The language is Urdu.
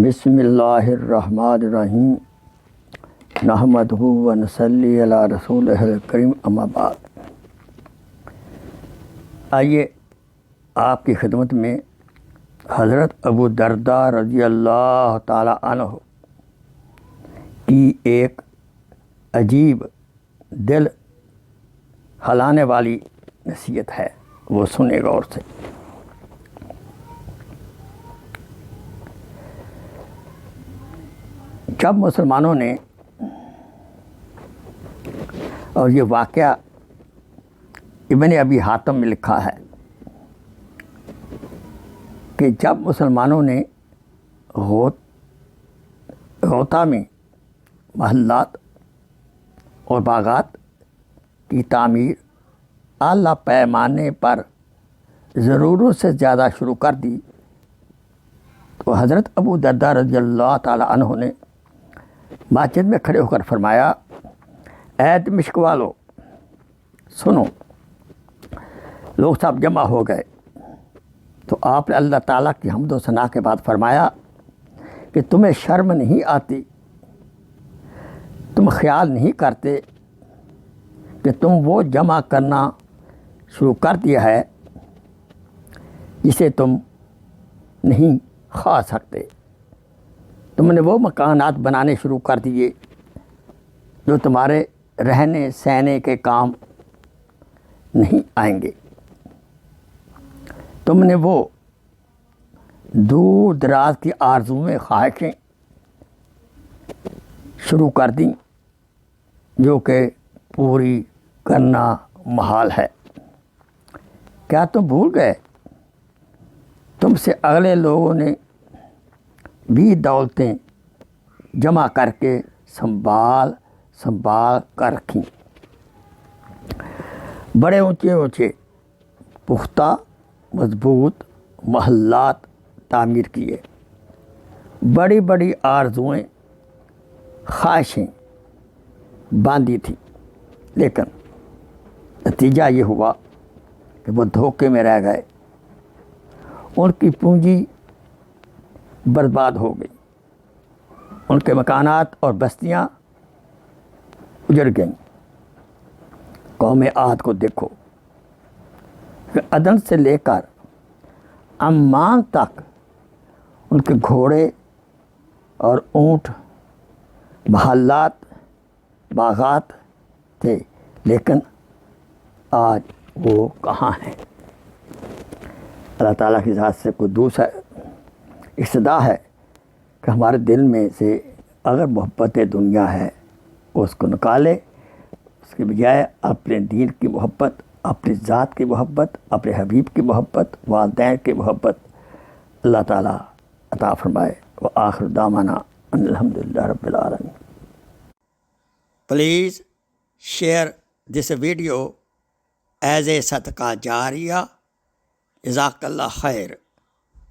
بسم اللہ الرحمن الرحیم نحمدہ و نصلی علی رسولہ الکریم اما بعد۔ آئیے آپ کی خدمت میں حضرت ابو درداء رضی اللہ تعالی عنہ کی ایک عجیب دل ہلانے والی نصیحت ہے، وہ سنیں غور سے۔ جب مسلمانوں نے، اور یہ واقعہ ابن ابی حاتم میں لکھا ہے کہ جب مسلمانوں نے غوطہ میں محلات اور باغات کی تعمیر اعلیٰ پیمانے پر ضرورت سے زیادہ شروع کر دی، تو حضرت ابو درداء رضی اللہ تعالی عنہ نے مسجد میں کھڑے ہو کر فرمایا، اے دمشق والو سنو۔ لوگ سب جمع ہو گئے تو آپ نے اللہ تعالیٰ کی حمد و ثنا کے بعد فرمایا کہ تمہیں شرم نہیں آتی، تم خیال نہیں کرتے کہ تم وہ جمع کرنا شروع کر دیا ہے جسے تم نہیں کھا سکتے، تم نے وہ مکانات بنانے شروع کر دیے جو تمہارے رہنے سہنے کے کام نہیں آئیں گے، تم نے وہ دور دراز کی آرزوئیں خواہشیں شروع کر دیں جو کہ پوری کرنا محال ہے۔ کیا تم بھول گئے تم سے اگلے لوگوں نے بھی دولتیں جمع کر کے سنبھال کر رکھیں، بڑے اونچے اونچے پختہ مضبوط محلات تعمیر کیے، بڑی بڑی آرزوئیں خواہشیں باندھی تھیں، لیکن نتیجہ یہ ہوا کہ وہ دھوکے میں رہ گئے، ان کی پونجی برباد ہو گئی، ان کے مکانات اور بستیاں اجڑ گئیں۔ قوم عاد کو دیکھو کہ عدن سے لے کر عمان تک ان کے گھوڑے اور اونٹ محلات باغات تھے، لیکن آج وہ کہاں ہیں؟ اللہ تعالیٰ کی ذات سے کوئی دوسرا اقتدا ہے کہ ہمارے دل میں سے اگر محبت دنیا ہے اس کو نکالے، اس کے بجائے اپنے دین کی محبت، اپنی ذات کی محبت، اپنے حبیب کی محبت، والدین کی محبت اللہ تعالیٰ عطا فرمائے۔ وآخر دعوانا ان الحمدللہ رب العالمین۔ Please share this video as a صدقہ جاریہ۔ جزاک اللہ خیر۔